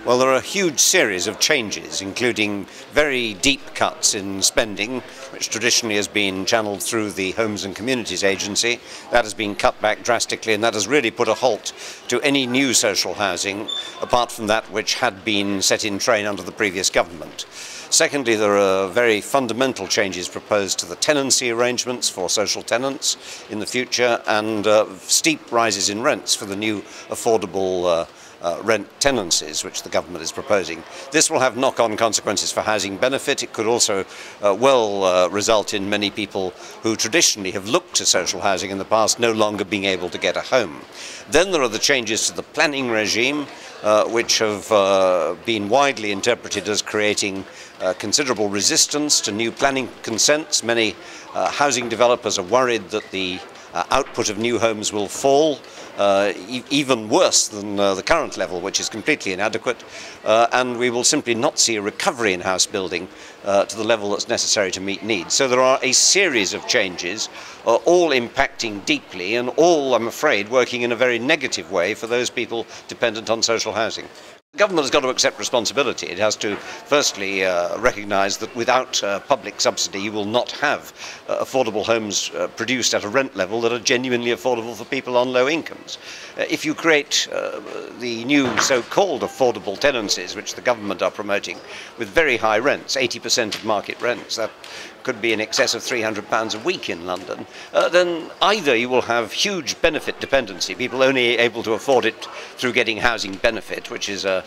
Well, there are a huge series of changes, including very deep cuts in spending, which traditionally has been channeled through the Homes and Communities Agency. That has been cut back drastically, and that has really put a halt to any new social housing, apart from that which had been set in train under the previous government. Secondly, there are very fundamental changes proposed to the tenancy arrangements for social tenants in the future, and steep rises in rents for the new affordable rent tenancies which the government is proposing. This will have knock-on consequences for housing benefit. It could also result in many people who traditionally have looked to social housing in the past no longer being able to get a home. Then there are the changes to the planning regime, which have been widely interpreted as creating considerable resistance to new planning consents. Many housing developers are worried that the output of new homes will fall, even worse than the current level, which is completely inadequate, and we will simply not see a recovery in house building to the level that's necessary to meet needs. So there are a series of changes, all impacting deeply and all, I'm afraid, working in a very negative way for those people dependent on social housing. The government has got to accept responsibility. It has to firstly recognise that without public subsidy you will not have affordable homes produced at a rent level that are genuinely affordable for people on low incomes. If you create the new so-called affordable tenancies, which the government are promoting, with very high rents, 80% of market rents, that could be in excess of £300 a week in London, then either you will have huge benefit dependency, people only able to afford it through getting housing benefit, which is a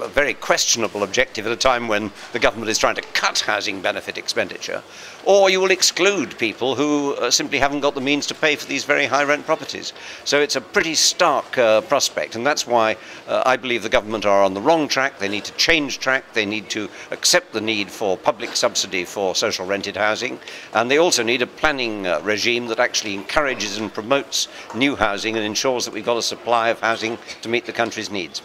very questionable objective at a time when the government is trying to cut housing benefit expenditure, or you will exclude people who simply haven't got the means to pay for these very high rent properties. So it's a pretty stark prospect, and that's why I believe the government are on the wrong track. They need to change track, they need to accept the need for public subsidy for social rented housing, and they also need a planning regime that actually encourages and promotes new housing and ensures that we've got a supply of housing to meet the country's needs.